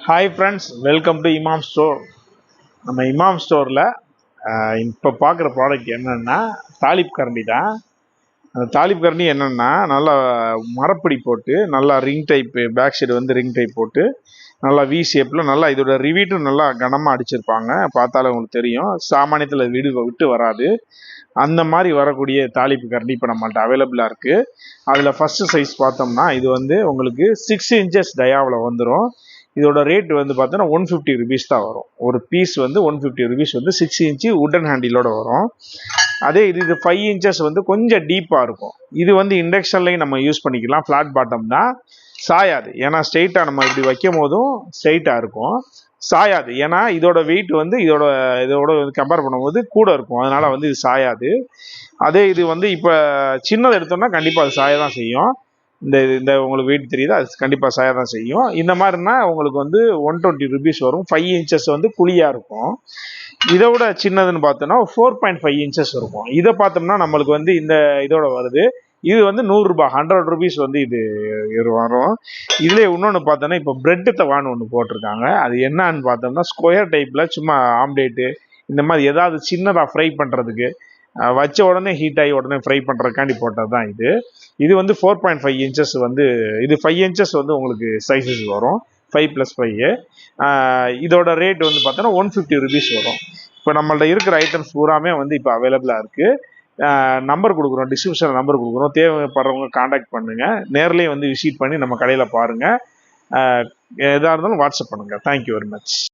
Hi friends, welcome to இமாம் store. நம்ம இமாம் ஸ்டோரில் இப்போ பார்க்குற ப்ராடக்ட் என்னென்னா தாலிப் கரண்டி தான். அந்த தாலிப் கரண்டி என்னென்னா நல்லா மரப்படி போட்டு நல்லா ரிங் டைப்பு, பேக் சைடு வந்து ரிங் டைப் போட்டு நல்லா வி ஷேப்பில் நல்லா இதோட ரிவீட்டும் நல்லா கனமாக அடிச்சிருப்பாங்க. பார்த்தாலே உங்களுக்கு தெரியும், சாமானியத்தில் விட்டு வராது. அந்த மாதிரி வரக்கூடிய தாலிப்பு கரண்டி இப்போ நம்மள்ட்ட அவைலபிளாக இருக்குது. அதில் ஃபஸ்ட்டு சைஸ் பார்த்தோம்னா இது வந்து உங்களுக்கு 6 inches டயாவில் வந்துடும். இதோட ரேட் வந்து பார்த்தோன்னா 150 rupees தான் வரும். ஒரு பீஸ் வந்து 150 rupees வந்து 6 inch உட்டன் ஹேண்டிலோட வரும். அதே இது 5 inches வந்து கொஞ்சம் டீப்பாக இருக்கும். இது வந்து இண்டக்ஷன்லையும் நம்ம யூஸ் பண்ணிக்கலாம். ஃப்ளாட் பாட்டம் தான், சாயாது. ஏன்னா ஸ்ட்ரெயிட்டாக நம்ம இப்படி வைக்கும் போதும் ஸ்ட்ரெயிட்டாக இருக்கும், சாயாது. ஏன்னா இதோட வெயிட் வந்து இதோட கம்பேர் பண்ணும்போது கூட இருக்கும், அதனால வந்து இது சாயாது. அதே இது வந்து இப்போ சின்னது எடுத்தோம்னா கண்டிப்பாக அது சாய தான் செய்யும். இந்த உங்களுக்கு வெயிட் தெரியுது, அது கண்டிப்பாக சாய தான் செய்யும். இந்த மாதிரினா உங்களுக்கு வந்து 120 rupees வரும். 5 inches வந்து குழியாக இருக்கும். இதை விட சின்னதுன்னு பார்த்தோன்னா 4.5 inches இருக்கும். இதை பார்த்தோம்னா நம்மளுக்கு வந்து இந்த இதோட வருது. இது வந்து 100 ரூபாய், 100 rupees வந்து இது வரும். இதுலேயே இன்னொன்று பார்த்தோன்னா இப்போ பிரெட்டு தவான்னு ஒன்று போட்டிருக்காங்க. அது என்னன்னு பார்த்தோம்னா ஸ்கொயர் டைப்பில் சும்மா ஆம்லேட்டு இந்த மாதிரி ஏதாவது சின்னதாக ஃப்ரை பண்ணுறதுக்கு, வச்ச உடனே ஹீட் ஆகி உடனே ஃப்ரை பண்ணுறதுக்காண்டி போட்டது தான் இது. இது வந்து 4.5 inches வந்து இது 5 inches வந்து உங்களுக்கு சைஸஸ் வரும், 5+5. இதோட ரேட் வந்து பார்த்தோன்னா 150 rupees வரும். இப்போ நம்மள்ட்ட இருக்கிற ஐட்டம்ஸ் பூராமே வந்து இப்போ அவைலபிளாக இருக்குது. நம்பர் கொடுக்குறோம், டிஸ்கிரிப்ஷனில் நம்பர் கொடுக்குறோம். தேவைப்படுறவங்க காண்டாக்ட் பண்ணுங்கள். நேர்லேயே வந்து விசிட் பண்ணி நம்ம கடையில் பாருங்கள். எதாக இருந்தாலும் வாட்ஸ்அப் பண்ணுங்கள். Thank you very much.